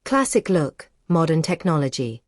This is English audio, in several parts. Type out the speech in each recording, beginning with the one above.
Classic look, modern technology.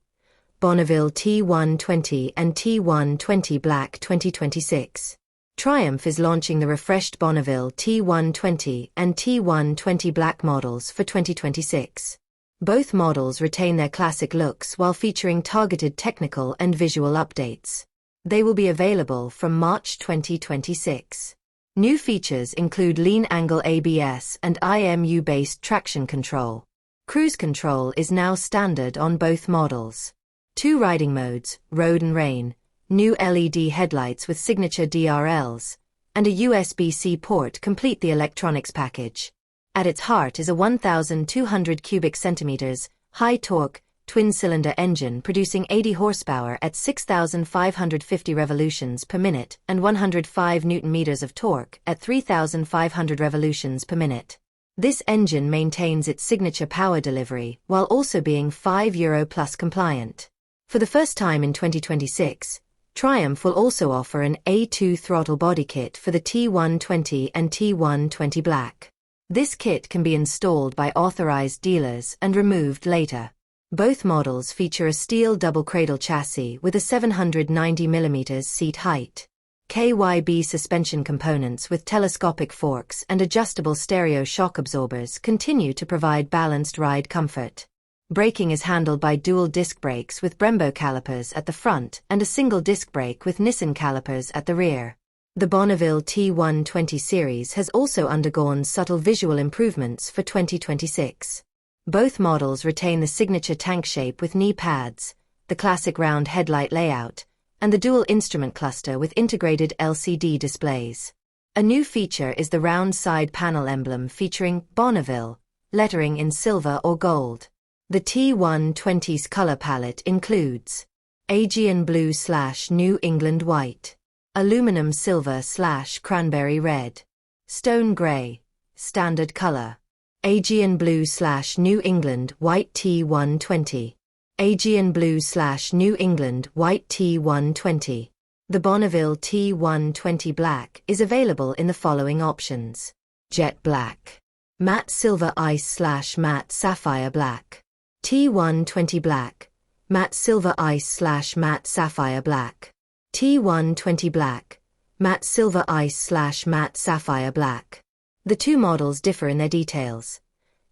Bonneville T120 and T120 Black 2026. Triumph is launching the refreshed Bonneville T120 and T120 Black models for 2026. Both models retain their classic looks while featuring targeted technical and visual updates. They will be available from March 2026. New features include lean angle ABS and IMU-based traction control. Cruise control is now standard on both models. 2 riding modes, road and rain, new LED headlights with signature DRLs, and a USB-C port complete the electronics package. At its heart is a 1,200 cubic centimeters, high-torque, twin-cylinder engine producing 80 horsepower at 6,550 revolutions per minute and 105 Nm of torque at 3,500 revolutions per minute. This engine maintains its signature power delivery while also being €5 plus compliant. For the first time in 2026, Triumph will also offer an A2 throttle body kit for the T120 and T120 Black. This kit can be installed by authorized dealers and removed later. Both models feature a steel double cradle chassis with a 790mm seat height. KYB suspension components with telescopic forks and adjustable stereo shock absorbers continue to provide balanced ride comfort. Braking is handled by dual disc brakes with Brembo calipers at the front and a single disc brake with Nissan calipers at the rear. The Bonneville T120 series has also undergone subtle visual improvements for 2026. Both models retain the signature tank shape with knee pads, the classic round headlight layout, and the dual instrument cluster with integrated LCD displays. A new feature is the round side panel emblem featuring Bonneville lettering in silver or gold. The T120's color palette includes Aegean blue/New England white, aluminum silver/cranberry red, stone gray, standard color, Aegean blue/New England white T120. Aegean blue/New England white T120. The Bonneville T120 Black is available in the following options: Jet Black, Matte Silver Ice/Matte Sapphire Black, T120 Black, Matte Silver Ice/Matte Sapphire Black, T120 Black, Matte Silver Ice/Matte Sapphire Black. The two models differ in their details.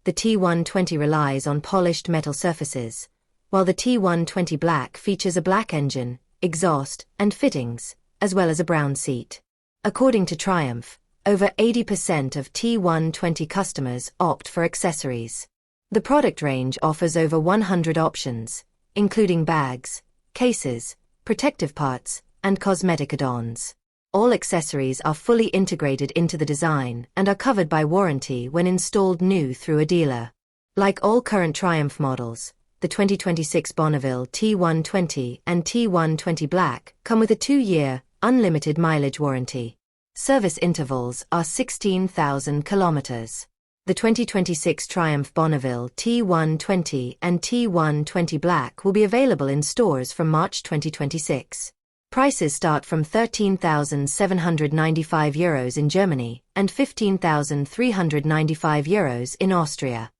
The T120 relies on polished metal surfaces, while the T120 Black features a black engine, exhaust, and fittings, as well as a brown seat. According to Triumph, over 80% of T120 customers opt for accessories. The product range offers over 100 options, including bags, cases, protective parts, and cosmetic add-ons. All accessories are fully integrated into the design and are covered by warranty when installed new through a dealer. Like all current Triumph models, the 2026 Bonneville T120 and T120 Black come with a 2-year, unlimited mileage warranty. Service intervals are 16,000 kilometers. The 2026 Triumph Bonneville T120 and T120 Black will be available in stores from March 2026. Prices start from €13,795 in Germany and €15,395 in Austria.